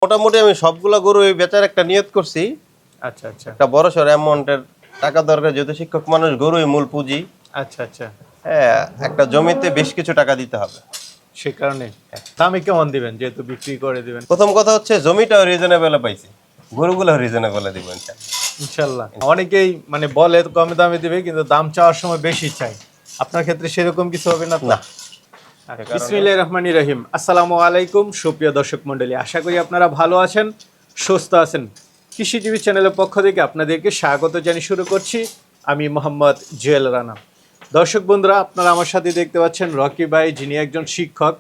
মোটামুটি আমি সবগুলা গরু বেচার একটা নিয়ত করছি। আচ্ছা আচ্ছা একটা বড় সড় অ্যামাউন্টের টাকা দরকার, যেহেতু শিক্ষক মানুষ, গরুই মূল পুঁজি। আচ্ছা আচ্ছা হ্যাঁ, একটা জমিতে বেশ কিছু টাকা দিতে হবে। সে কারণে দামে কেমন দিবেন যেহেতু বিক্রি করে দিবেন? প্রথম কথা হচ্ছে জমিটাও রিজনেবলে পাইছি, গরুগুলো রিজনেবলে দিব ইনশাল্লাহ। অনেকেই মানে বলে কমে দামে দিবে কিন্তু দাম চাওয়ার সময় বেশি চাই, আপনার ক্ষেত্রে সেরকম কিছু হবে না তো? না। বিসমিল্লাহির রহমানির রহিম। আসসালামু আলাইকুম সুপ্রিয় দর্শক মণ্ডলী, আশা করি আপনারা ভালো আছেন, সুস্থ আছেন। কৃষি টিভি চ্যানেলের পক্ষ থেকে আপনাদেরকে স্বাগত জানিয়ে শুরু করছি আমি মোহাম্মদ জুয়েল রানা। দর্শক বন্ধুরা, আপনারা আমার সাথে দেখতে পাচ্ছেন রকি ভাই, যিনি একজন শিক্ষক,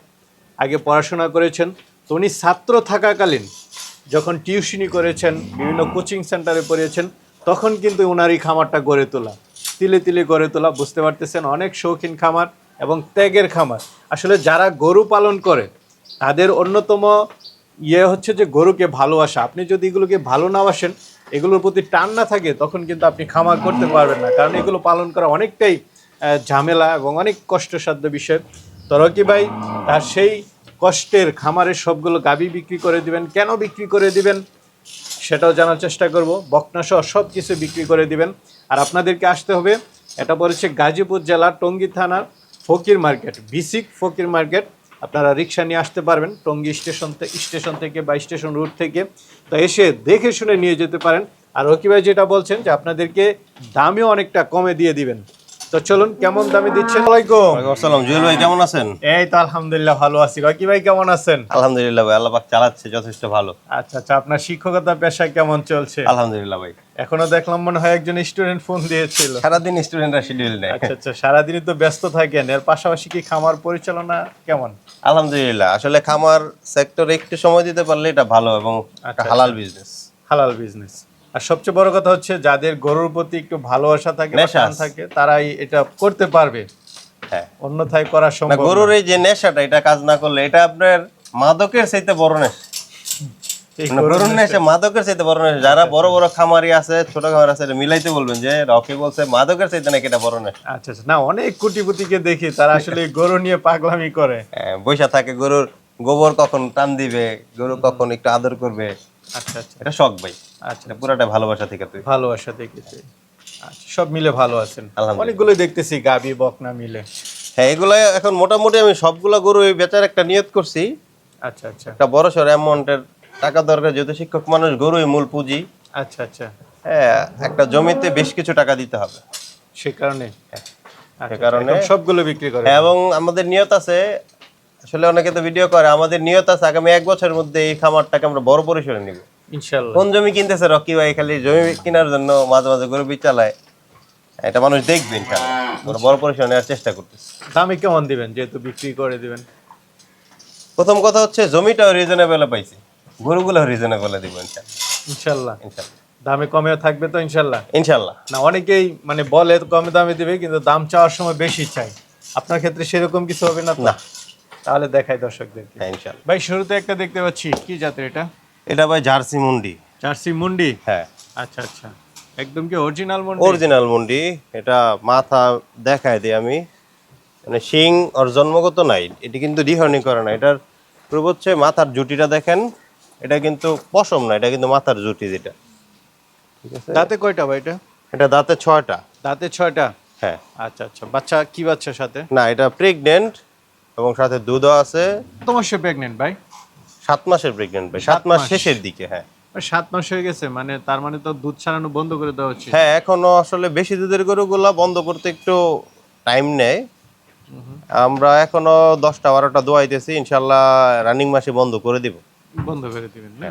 আগে পড়াশোনা করেছেন। তো উনি ছাত্র থাকাকালীন যখন টিউশনি করেছেন, বিভিন্ন কোচিং সেন্টারে পড়িয়েছেন, তখন কিন্তু ওনার এই খামারটা গড়ে তোলা, তিলে তিলে গড়ে তোলা, বুঝতে পারতেছেন, অনেক শৌখিন খামার এবং ত্যাগের খামার। আসলে যারা গরু পালন করে তাদের অন্যতম হচ্ছে যে গরুকে ভালোবাসা। আপনি যদি এগুলোকে ভালো না বাসেন, এগুলোর প্রতি টান না থাকে, তখন কিন্তু আপনি খামার করতে পারবেন না, কারণ এগুলো পালন করা অনেকটাই ঝামেলা এবং অনেক কষ্টসাধ্য বিষয়। তো রকি ভাই তার সেই কষ্টের খামারের সবগুলো গাভী বিক্রি করে দিবেন। কেন বিক্রি করে দিবেন সেটাও জানার চেষ্টা করব। বকনাসহ সব কিছু বিক্রি করে দিবেন। আর আপনাদেরকে আসতে হবে, এটা পড়েছে গাজীপুর জেলার টঙ্গী থানার ফকির মার্কেট, বিসিক ফকির মার্কেট। আপনারা রিক্সা নিয়ে আসতে পারবেন টঙ্গী স্টেশন থেকে বা স্টেশন রুট থেকে। তো এসে দেখে শুনে নিয়ে যেতে পারেন। আর রকি ভাই যেটা বলছেন যে আপনাদেরকে দামেও অনেকটা কমে দিয়ে দিবেন। তো চলুন, কেমন দামে দিচ্ছেন? ওয়ালাইকুম আসসালাম। জুয়েল ভাই কেমন আছেন? এই তো আলহামদুলিল্লাহ ভালো আছি। রকি ভাই কেমন আছেন? আলহামদুলিল্লাহ ভাই, আল্লাহ পাক চালাচ্ছে যথেষ্ট ভালো। আচ্ছা আচ্ছা, আপনার শিক্ষকতা পেশা কেমন চলছে? আলহামদুলিল্লাহ ভাই। এখনো দেখলাম মনে হয় একজন স্টুডেন্ট ফোন দিয়েছিল। সারাদিন স্টুডেন্টরা শিডিউল নেয়। আচ্ছা আচ্ছা, সারাদিনই তো ব্যস্ত থাকেন, এর পাশাপাশি কি খামার পরিচালনা কেমন? আলহামদুলিল্লাহ, আসলে খামার সেক্টরে একটু সময় দিতে পারলে এটা ভালো এবং একটা হালাল বিজনেস। হালাল বিজনেস। আর সবচেয়ে বড় কথা হচ্ছে যাদের গরুর প্রতি একটু ভালোবাসা থাকে, টান থাকে, তারাই এটা করতে পারবে। হ্যাঁ, অন্যথায় করা না, সম্ভব না। গরুর এই যে নেশাটা, এটা কাজ না করলে এটা আপনার মাদকের চাইতে বড় নেশা। গরুর নেশা মাদকের চাইতে বড় নেশা। যারা বড় বড় খামারি আছে, ছোট খামার আছে, এটা মিলাইতে বলবেন যে রকি বলছে মাদকের চাইতে নাকি এটা বড় নেশা। আচ্ছা আচ্ছা, না অনেক কোটিপতিকে দেখি তারা আসলে গরু নিয়ে পাগলামি করে। বৈশা থাকে, গরুর গোবর কখন টান দিবে, গরু কখন একটু আদর করবে। আচ্ছা আচ্ছা, এটা শখ ভাই। আচ্ছা, এটা পুরাটা ভালোবাসা থেকে তুই। ভালোবাসা দেখেছি। আচ্ছা, সব মিলে ভালো আছেন? আলহামদুলিল্লাহ। অনেকগুলো দেখতেছি গাবি বকনা মিলে। হ্যাঁ, এগুলো এখন মোটামুটি আমি সবগুলা গরু বেচার একটা নিয়ত করছি। আচ্ছা আচ্ছা একটা বড় সড় অ্যামাউন্টের টাকা দরকার, যেহেতু শিক্ষক মানুষ, গরুই মূল পুঁজি। আচ্ছা আচ্ছা, হ্যাঁ, একটা জমিতে বেশ কিছু টাকা দিতে হবে। সে কারণে সে কারণে সবগুলো বিক্রি করে। এবং আমাদের নিয়ত আছে, আসলে অনেকে তো ভিডিও করে, আমাদের নিয়ত আছে আগামী 1 বছরের মধ্যে এই খামারটাকে আমরা বড় পরিসরে নিব। ইনশাআল্লাহ। কোন জমি কিনতেছে রকি ভাই? খালি জমি কেনার জন্য মাঝে মাঝে গরু চালায়, এটা মানুষ দেখবে। ইনশাআল্লাহ আমরা বড় পরিসরে নেওয়ার চেষ্টা করতেছি। দামে কেমন দিবেন যেহেতু বিক্রি করে দিবেন? প্রথম কথা হচ্ছে জমিটাও রিজনেবলে পাইছি, গরুগুলো রিজনেবলে দিব ইনশাআল্লাহ। ইনশাআল্লাহ। দামে কমেও থাকবে তো ইনশাআল্লাহ? ইনশাআল্লাহ। না অনেকেই মানে বলে কমে দামে দিবে কিন্তু দাম চাওয়ার সময় বেশি চাই, আপনার ক্ষেত্রে সেরকম কিছু হবে না তো? না। তাহলে দেখাই দর্শকদেরকে। হ্যাঁ, ইনশাআল্লাহ। ভাই শুরুতে একটা দেখতে পাচ্ছি, কি জাতের এটা? এটা ভাই জার্সি মুন্ডি। জার্সি মুন্ডি? হ্যাঁ। আচ্ছা আচ্ছা, একদম কি অরিজিনাল মুন্ডি? অরিজিনাল মুন্ডি। এটা মাথা দেখায় দিই আমি, মানে শিং ওর জন্মগত নাই, এটি কিন্তু ডিহর্নিং করে না। এটার প্রুফ হচ্ছে মাথার জুটিটা দেখেন, এটা কিন্তু পশম না, এটা কিন্তু মাথার জুটি যেটা। ঠিক আছে। দাঁতে কয়টা ভাই এটা? এটা দাঁতে 6টা। দাঁতে 6টা? হ্যাঁ। আচ্ছা আচ্ছা, বাচ্চা কি বাচ্চার সাথে? না, এটা প্রেগনেন্ট এবং সাথে দুধও আছে। কত মাসে প্রেগনেন্ট ভাই? 7 মাসের প্রেগনেন্ট ভাই, 7 মাস শেষের দিকে। হ্যাঁ। 7 মাস হয়ে গেছে, মানে তার মানে তো দুধ ছাড়ানো বন্ধ করে দেওয়া উচিত। হ্যাঁ, এখনো আসলে বেশি দুধের গরুগুলা বন্ধ করতে একটু টাইম নেয়। আমরা এখনো 10টা 12টা দোয়াইতেছি, ইনশাল্লাহ রানিং মাসে বন্ধ করে দিব। বন্ধ করে দিবেন না?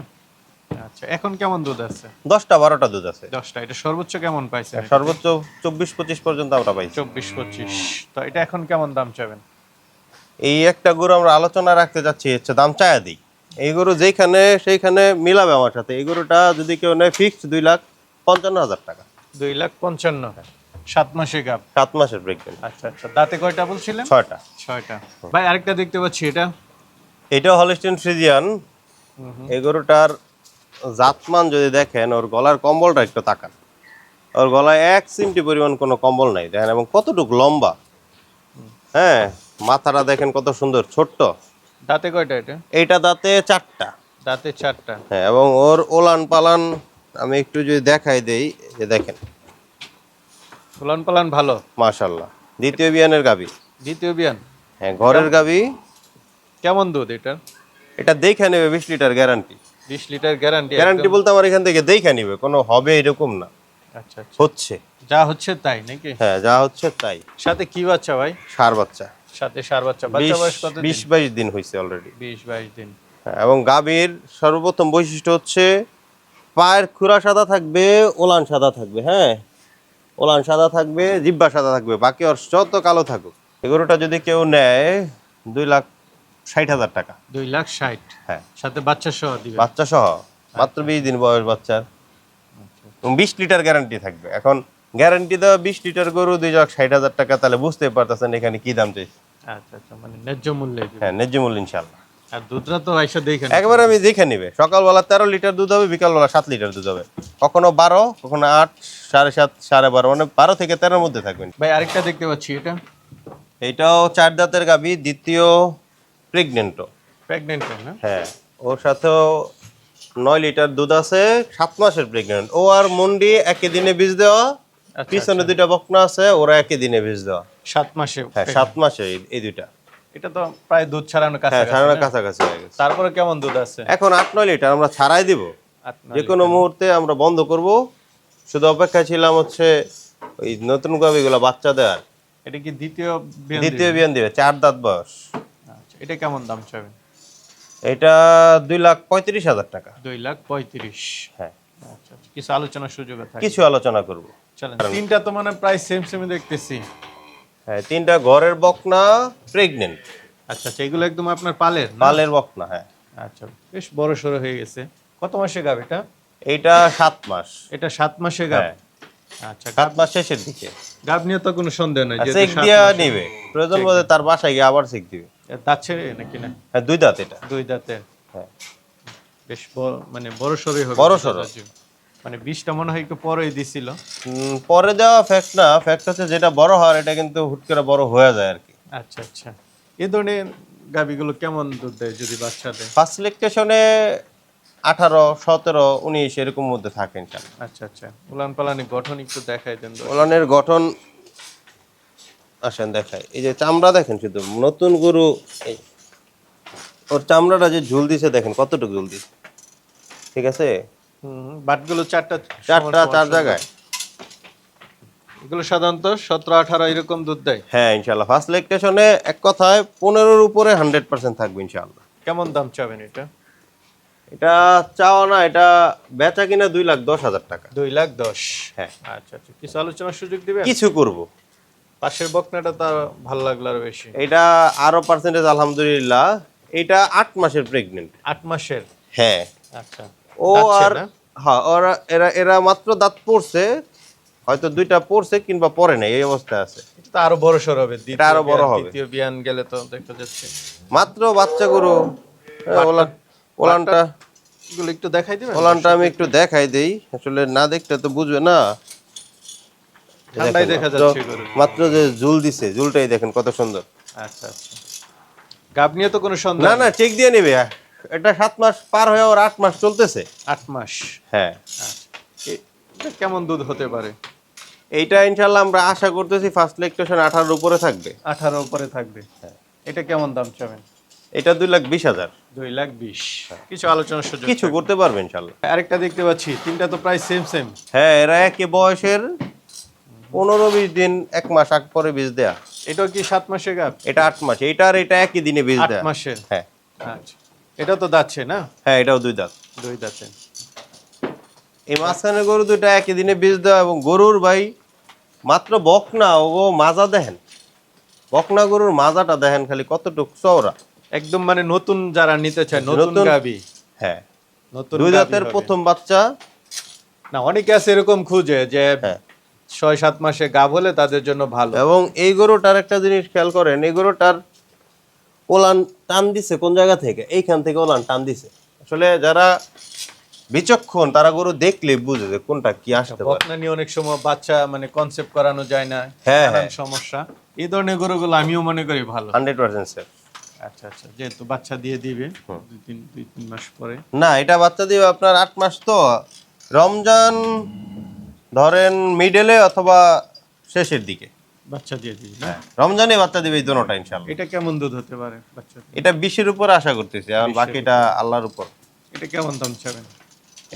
আচ্ছা, এখন কেমন দুধ আছে? 10টা 12টা দুধ আছে। 10টা। এটা সর্বোচ্চ কেমন পাইছেন? সর্বোচ্চ 24-25 পর্যন্ত আমরা পাইছি। 24-25। তো এটা এখন কেমন দাম চাবেন? এই একটা গরু আমরা আলোচনা রাখতে যাচ্ছি, হচ্ছে দাম চায়া দিই। এই গরু যেখানে সেইখানে মিলাবে আমার সাথে। এই গরুটা যদি কেউ নেয় ফিক্সড 2,55,000 টাকা। 2,55,000। 7 মাসে গাব। 7 মাসের প্রেগনেন্ট। আচ্ছা আচ্ছা, দাঁতে কয়টা বলছিলেন? 6টা। 6টা। ভাই আরেকটা দেখতে পাচ্ছি, এটা? এটা হলস্টিন ফ্রিজিয়ান। এই গরুটার জাতমান যদি দেখেন, ওর গলার কম্বলটা একটু তাকান, ওর গলায় 1 সিমটি পরিমাণ কোনো কম্বল নাই দেখেন, এবং কতটুকু লম্বা। হ্যাঁ, মাথাটা দেখেন কত সুন্দর, ছোট্ট। দাঁতে কয়টা এটা? এইটা দাঁতে 4টা। দাঁতে চারটা। হ্যাঁ, এবং ওর ওলান পালান আমি একটু যদি দেখাই দেই, যে দেখেন উলান পালান ভালো। মাশাআল্লাহ, দ্বিতীয় বিয়ানের গাবি। দ্বিতীয় বিয়ান। হ্যাঁ, ঘরের গাবি। কেমন দুধ এটা? এটা দেখে নেবে 20 litre guarantee. 20 litre guarantee. Guarantee বলতে আমার এখান থেকে দেখে নিবে, কোনো হবে এরকম না। আচ্ছা আচ্ছা, হচ্ছে, যা হচ্ছে তাই নাকি? হ্যাঁ যা হচ্ছে তাই। সাথে কি বাচ্চা ভাই? ষাঁড় বাচ্চা। সাথে ষাঁড় বাচ্চা। বাচ্চা বয়স কত দিন? 20-22 দিন হয়েছে অলরেডি। 20-22 দিন। হ্যাঁ, এবং গাভীর সর্বপ্রথম বৈশিষ্ট্য হচ্ছে পায়ের খুরা সাদা থাকবে, ওলান সাদা থাকবে। হ্যাঁ, ওলান সাদা থাকবে, জিব্বা সাদা থাকবে, বাকি ওর যত কালো থাকুক। এগুলোটা যদি কেউ নেয় 2,60,000 টাকা। 2,60,000। হ্যাঁ, সাথে বাচ্চা সহ দিবে? বাচ্চা সহ, মাত্র 20 দিন বয়স বাচ্চার। এবং 20 লিটার গ্যারান্টি থাকবে। এখন গ্যারান্টি দেওয়া 20 লিটার গরু 2,60,000 টাকা, তাহলে বুঝতে পারতেছেন এখানে কি দাম চাইছে। আচ্ছা আচ্ছা, মানে ন্যায্য মূল্যে দিবে। হ্যাঁ, ন্যায্য মূল্য ইনশাআল্লাহ। আর দুধটা তো আইসা দেখেন একবার আমি দেখে নিবে, সকালবেলা 13 লিটার দুধ হবে, বিকালবেলা 7 লিটার দুধ হবে, কখনো 12, কখনো 8, 7.5, 12.5, মানে 12 থেকে 13 মধ্যে থাকবেন। ভাই। আরেকটা দেখতে পাচ্ছি, এটা এটাও 4 দাঁতের গাভী, দ্বিতীয় প্রেগনেন্টও। প্রেগনেন্ট না? হ্যাঁ, ওর সাথেও 9 লিটার দুধ আছে, 7 মাসের প্রেগনেন্ট। ও আর মন্ডি একই দিনে বীজ দেওয়া, আচ্ছা, পিছনে আচ্ছা। দুইটা বকনা আছে, ওরা একই দিনে বীজ দেওয়া। 7 মাসে? হ্যাঁ, 7 মাসে এই দুইটা। এটা তো প্রায় দুধ ছাড়ানোর হ্যাঁ, কাছাকাছি সারানোর না? কাছাকাছি হয়ে গেছে। তারপরে কেমন দুধ আছে? এখন 8-9 লিটার আমরা ছাড়াই দিব, 8-9 যে কোনো লিটার। মুহূর্তে আমরা বন্ধ করব। শুধু অপেক্ষা ছিলাম হচ্ছে ওই নতুন গাভীগুলো বাচ্চা দেওয়ার। এটা কি দ্বিতীয় বিয়ান দ্বিতীয় দিবে? বিয়ান দিবে, 4 দাঁত বয়স। আচ্ছা, এটা কেমন দাম চাবেন? এটা 2,35,000 টাকা। 2,35,000। হ্যাঁ, আচ্ছা আচ্ছা, কিছু আলোচনার সুযোগ থাকে? কিছু আলোচনা করব। চলেন। তিনটা তো মানে প্রায় সেম সেম দেখতেছি। হ্যাঁ, 3টা ঘরের বকনা, প্রেগনেন্ট। আচ্ছা আচ্ছা, এগুলো একদম আপনার পালের না? পালের বকনা। হ্যাঁ, আচ্ছা, বেশ বড় সড়ো হয়ে গেছে। কত মাসে গাব এটা? এইটা 7 মাস। এটা 7 মাসে গাব। হ্যাঁ, আচ্ছা, 7 মাস শেষের দিকে। গাব নিয়ে তো কোনো সন্দেহ নাই, যেহেতু চেক 7 দিয়া মাসে। নিবে, প্রয়োজন বোধে তার বাসায় গিয়ে আবার চেক দিবে। দাঁত ছেড়ে নাকি না? হ্যাঁ, 2 দাঁত এটা। 2 দাঁতের। হ্যাঁ, বেশ মানে বড় সড়ই হবে। বড়সড়। মানে 20টা মনে হয় একটু পরেই দিছিল। পরে দেওয়া ফ্যাক্ট না, ফ্যাক্ট হচ্ছে যেটা বড় হয় এটা কিন্তু হুট করে বড় হয়ে যায় আর কি। আচ্ছা আচ্ছা, এই ধরনের গাবিগুলো কেমন দুধ দেয় যদি বাচ্চা দেয়? ফার্স্ট সিলেকশনে 18, 17, 19 এরকম মধ্যে থাকে ইনশাআল্লাহ। আচ্ছা আচ্ছা, উলান পালানের গঠন একটু দেখাই দেন তো। ওলানের গঠন আসেন দেখাই। এই যে চামড়া দেখেন, শুধু নতুন গরু, এই ওর চামড়াটা যে ঝুল দিছে দেখেন কতটুকু ঝুল দিছে, ঠিক আছে? বাটগুলো চারটা 4 জায়গায়। এগুলো সাধারণত 17-18 এরকম দুধ দেয়। হ্যাঁ ইনশাআল্লাহ, ফার্স্ট সিলেকশনে এক কথায় 15-র উপরে 100% থাকবে ইনশাআল্লাহ। কেমন দাম চাবেন এটা? এটা চাওয়া না, এটা বেচা কিনা 2,10,000 টাকা। 2,10,000। হ্যাঁ, আচ্ছা আচ্ছা, কিছু আলোচনার সুযোগ দিবেন? কিছু করব। পাশের বকনাটা তার ভালো লাগলো আরো বেশি। এটা আরো পার্সেন্টেজ আলহামদুলিল্লাহ। এটা 8 মাসের প্রেগনেন্ট। 8 মাসের? হ্যাঁ, আচ্ছা। ও দাঁতছে আর না? হ্যাঁ, এরা মাত্র দাঁত পড়ছে, হয়তো 2টা পড়ছে কিংবা পড়ে নাই, এই অবস্থায় আছে। এটা তো আরো বড় সর হবে। এটা আরো বড় হবে। দ্বিতীয় বিয়ান গেলে তো দেখা যাচ্ছে। মাত্র বাচ্চা গরু। ওলানটা এগুলো একটু দেখাই দিবেন? ওলানটা আমি একটু দেখাই দেই, আসলে না দেখলে তো বুঝবে না। ঠান্ডায় দেখেন, দেখা যাচ্ছে গরু। মাত্র যে ঝুল দিছে, ঝুলটাই দেখেন কত সুন্দর। আচ্ছা আচ্ছা, গাব নিয়ে তো কোনো সন্দেহ না না, নেই। চেক দিয়ে নিবে। এটা 7 মাস পার হয়ে ওর 8 মাস চলতেছে। 8 মাস। হ্যাঁ, আচ্ছা, এটা কেমন দুধ হতে পারে? এইটা ইনশাআল্লাহ আমরা আশা করতেছি ফার্স্ট সিলেকশন 18-র উপরে থাকবে। 18 উপরে থাকবে। এটা কেমন দাম চাবেন? এটা 2,20,000। 2,20,000। কিছু আলোচনার সুযোগ কিছু থাকবে। করতে পারবে ইনশাআল্লাহ। আরেকটা দেখতে পাচ্ছি, তিনটা তো প্রায় সেম সেম। হ্যাঁ, এরা একই বয়সের, 15-20 দিন, 1 মাস আগ পরে বীজ দেয়া। এটাও কি 7 মাসে গাব? এটা 8 মাস, এটা আর এটা একই দিনে বীজ 8 দেয়া। মাসের। হ্যাঁ আচ্ছা, এটা তো দাচ্ছে না? হ্যাঁ, এটাও 2 দাঁত। 2 দাঁতে। এই মাঝখানে গরু দুটা একই দিনে বীজ দেওয়া, এবং গরুর ভাই মাত্র বকনা ও মাজা দেখেন, বকনা গরুর মাজাটা দেখেন খালি কতটুকু চওড়া। একদম মানে নতুন যারা নিতে চায়, নতুন গাবি। হ্যাঁ, নতুন 2 গাভী দাঁতের হবে। প্রথম বাচ্চা। না, অনেকে আছে এরকম খুঁজে যে হ্যাঁ, 6-7 মাসে গাব হলে তাদের জন্য ভালো। এবং এই গরুটার একটা জিনিস খেয়াল করেন, এই গরুটার ওলান টান দিছে কোন জায়গা থেকে, এইখান থেকে ওলান টান দিছে। আসলে যারা বিচক্ষণ তারা গরু দেখলে বুঝে যে কোনটা কি আসতে পারে। বকনা নিয়ে অনেক সময় বাচ্চা মানে কনসেপ্ট করানো যায় না, হ্যাঁ, নানান হ্যাঁ। সমস্যা। এই ধরনের গরুগুলো আমিও মনে করি ভালো। 100% স্যার। আচ্ছা আচ্ছা, যেহেতু বাচ্চা দিয়ে দিবে দুই তিন মাস পরে। না, এটা বাচ্চা দিবে আপনার 8 মাস তো। রমজান ধরেন মিডলে অথবা শেষের দিকে বাচ্চা দিয়ে দিবে না? রমজানে বাচ্চা দিবে এই দুটোটা ইনশাআল্লাহ। এটা কেমন দুধ হতে পারে বাচ্চা? এটা 20-এর উপর আশা করতেছি, আর 20 এর বাকিটা আল্লাহর উপর। এটা কেমন দাম চাবেন?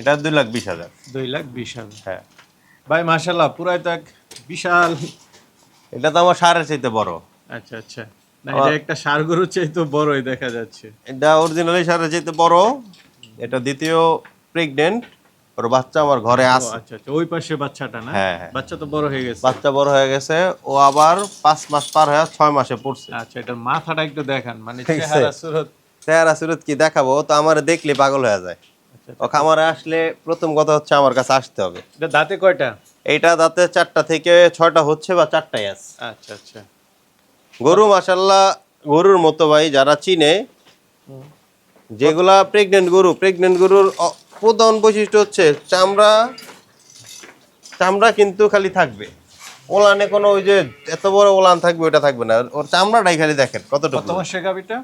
এটা 2,20,000। 2,20,000। হ্যাঁ, ভাই মাশাআল্লাহ, পুরাই তো এক বিশাল। এটা তো আমার সারের চাইতে বড়। আচ্ছা আচ্ছা, না এটা একটা ষাঁড় গরুর চেয়ে তো বড়ই দেখা যাচ্ছে। এটা অরিজিনালি সারের চাইতে বড়। এটা দ্বিতীয় প্রেগনেন্ট, ওর বাচ্চা আমার ঘরে ও আছে। আচ্ছা আচ্ছা, ওই পাশে বাচ্চাটা না? হ্যাঁ, হ্যাঁ। বাচ্চা তো বড় হয়ে গেছে। বাচ্চা বড় হয়ে গেছে, ও আবার 5 মাস পার হয়ে 6 মাসে পড়ছে। আচ্ছা, এটার মাথাটা একটু দেখান, মানে ঠিক আছে। চেহারা সুরত। চেহারা সুরত কি দেখাবো, ও তো আমার দেখলে পাগল হয়ে যায়। আচ্ছা ও খামারে আসলে প্রথম কথা হচ্ছে আমার কাছে আসতে হবে। এটা দাঁতে কয়টা? এইটা দাঁতে 4টা থেকে 6টা হচ্ছে বা 4টাই আছে। আচ্ছা আচ্ছা। গরু মাশাল্লাহ গরুর মতো ভাই, যারা চিনে, যেগুলা প্রেগনেন্ট গরুর প্রধান বৈশিষ্ট্য হচ্ছে চামড়া কিন্তু খালি থাকবে। ওলানে কোনো ওই যে এত বড় ওলান থাকবে ওটা থাকবে না, ওর চামড়াটাই খালি দেখেন কত কতটুকু। মাসের গাভীটা?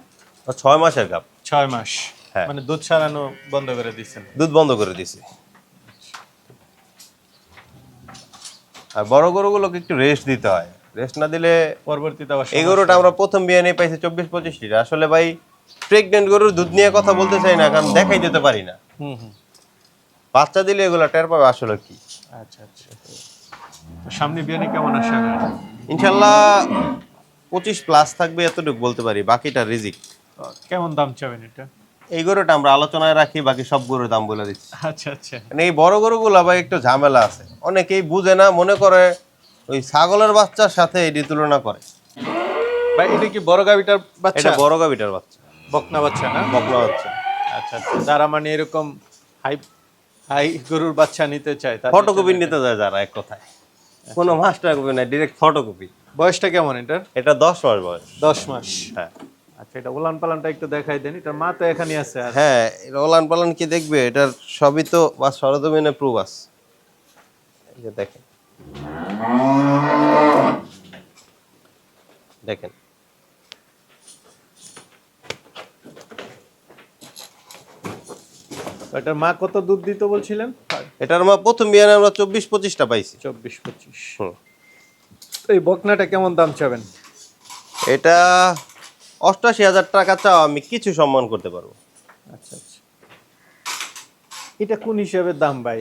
6 মাসের গাব। 6 মাস। হ্যাঁ। মানে দুধ ছাড়ানো বন্ধ করে দিয়েছেন? দুধ বন্ধ করে দিছি। আর বড় গরুগুলোকে একটু রেস্ট দিতে হয়, রেস্ট না দিলে। পরবর্তীতে আবার এই গরুটা আমরা প্রথম বিয়ে নিয়ে পাইছি 24-25 লিটার। আসলে ভাই প্রেগনেন্ট গরুর দুধ নিয়ে কথা বলতে চাই না, কারণ দেখাই দিতে পারি না। হুম হুম। বাচ্চা দিলে এগুলো টের পাবে আসলে কি। আচ্ছা আচ্ছা, তো সামনে বিয়ানি কেমন আশা করেন? ইনশাল্লাহ 25+ থাকবে, এতটুকু বলতে পারি, বাকিটা রিজিক। তো কেমন দাম চাবেন এটা? এই গরুটা আমরা আলোচনায় রাখি, বাকি সব গরুর দাম বলে দিচ্ছি। আচ্ছা আচ্ছা। মানে এই বড় গরুগুলো ভাই একটু ঝামেলা আছে, অনেকেই বুঝে না, মনে করে ওই ছাগলের বাচ্চার সাথে এটি তুলনা করে। ভাই এটা কি বড় গাভীটার বাচ্চা? এটা বড় গাভীটার বাচ্চা, বকনা বাচ্চা না? বকনা বাচ্চা। আচ্ছা আচ্ছা, যারা মানে এরকম হাই হাই গরুর বাচ্চা নিতে চায় তাদের ফটোকপি জন্য নিতে যায় যারা, এক কথায় কোনো মাস্টার কপি নাই, ডিরেক্ট ফটোকপি। এটা। বয়সটা কেমন এটার? এটা 10 মাস বয়স। 10 মাস। হ্যাঁ আচ্ছা, এটা উলান পালানটা একটু দেখাই দেন। এটার মা তো এখানে আছে। আর হ্যাঁ, এটা ওলান পালান কি দেখবে, এটার সবই তো বা সরজমিনে প্রুফ আছে। এই যে দেখেন দেখেন এটার মা কত দুধ দিত বলছিলেন? এটার মা প্রথম বিয়ানে আমরা 24-25টা পাইছি। 24-25। হুম। তো এই বকনাটা কেমন দাম চাবেন? এটা 88,000 টাকা চাও, আমি কিছু সম্মান করতে পারবো। আচ্ছা আচ্ছা, এটা কোন হিসাবে দাম ভাই?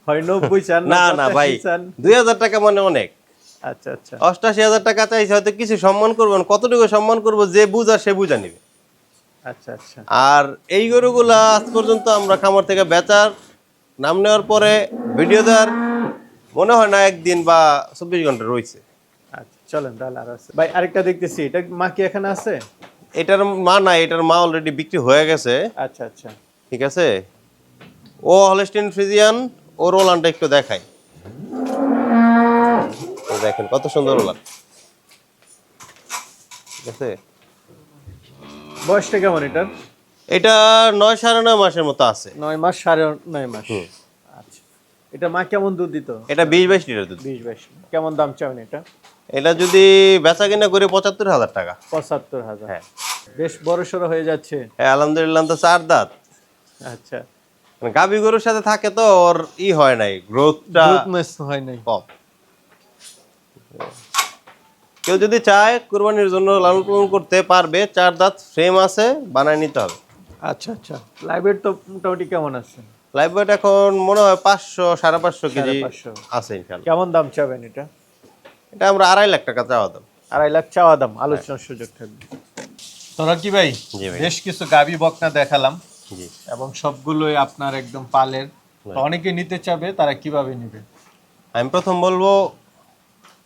হয় 90 চান না না ভাই, 85 চান? 2,000 টাকা মানে অনেক। আচ্ছা আচ্ছা 88,000 টাকা চাইছে, হয়তো কিছু সম্মান করবেন, কতটুকু সম্মান করবো, যে বুঝা সে বুঝা নিবে। আচ্ছা আচ্ছা। আর এই গরুগুলা আজ পর্যন্ত আমরা খামার থেকে বেচার নাম নেওয়ার পরে ভিডিও দেওয়ার মনে হয় না একদিন বা 24 ঘন্টা রয়েছে। আচ্ছা চলেন তাহলে আর আছে ভাই। আরেকটা দেখতেছি, এটা মা কি এখানে আছে? এটার মা নাই, এটার মা অলরেডি বিক্রি হয়ে গেছে। আচ্ছা আচ্ছা। ঠিক আছে, ও হলস্টিন ফ্রিজিয়ান, ওর ওলানটা একটু দেখাই। এই দেখেন কত সুন্দর ওলান। ঠিক আছে, বয়সটা কেমন এটার? এটা 9-9.5 মাসের মতো আছে। 9 মাস, 9.5 মাস। আচ্ছা, এটা মা কেমন দুধ দিত? এটা 20-22 লিটার দুধ। 20-22। কেমন দাম চাবেন এটা? এটা যদি বেচা কিনা করে 75,000 টাকা। 75,000। হ্যাঁ বেশ বড় সড়ো হয়ে যাচ্ছে। হ্যাঁ, আলহামদুলিল্লাহ। তো 4 দাঁত, আচ্ছা, মানে গাভী গরুর সাথে থাকে তো ওর হয় নাই, গ্রোথটা দুধ মিস হয় নাই। কম। কেউ যদি চায় কুরবানির জন্য লালন পালন করতে পারবে, 4 দাঁত ফ্রেম আছে, বানায় নিতে হবে। আচ্ছা আচ্ছা, লাইভ ওয়েট তো মোটামুটি কেমন আছে? লাইভ ওয়েট এখন মনে হয় 500-550 কেজি 550 আছে ইনশাআল্লাহ। কেমন দাম চাবেন এটা? এটা আমরা 2.5 লাখ টাকা চাওয়া দাম। 2.5 লাখ চাওয়া দাম, আলোচনার সুযোগ থাকবে। তোরা কি ভাই, জি ভাই। বেশ কিছু গাবি বকনা দেখালাম জি, এবং সবগুলোই আপনার একদম পালের। তো অনেকে নিতে চাবে, তারা কিভাবে নেবে? আমি প্রথম বলবো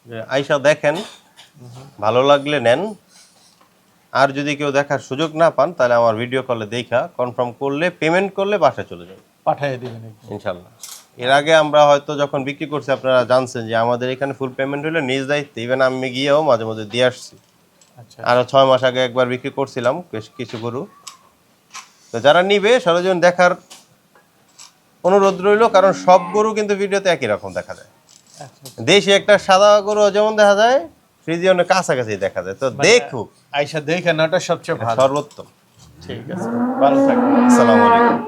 যে আইসা দেখেন, ভালো লাগলে নেন। আর যদি কেউ দেখার সুযোগ না পান, তাহলে আমার ভিডিও কলে দেখা কনফার্ম করলে, পেমেন্ট করলে বাসায় চলে যাবে পাঠিয়ে দিবেন একদম। ইনশাল্লাহ। এর আগে আমরা হয়তো যখন বিক্রি করছি, আপনারা জানছেন যে আমাদের এখানে ফুল পেমেন্ট হলে নিজ দায়িত্বে, ইভেন আমি গিয়েও মাঝে মধ্যে দিয়ে আসছি। আচ্ছা আরো 6 মাস আগে একবার বিক্রি করছিলাম বেশ কিছু গরু। তো যারা নিবে সরজমিন দেখার অনুরোধ রইল, কারণ সব গরু কিন্তু ভিডিওতে একই রকম দেখা যায়। আচ্ছা। দেশি একটা সাদা গরু যেমন দেখা যায়, ফ্রিজিয়ানের কাছাকাছি দেখা যায়, তো মানে দেখুক। আইসা দেখে নেওয়াটা সবচেয়ে ভালো। সর্বোত্তম। ঠিক আছে, ভালো থাকবেন। আসসালামু আলাইকুম।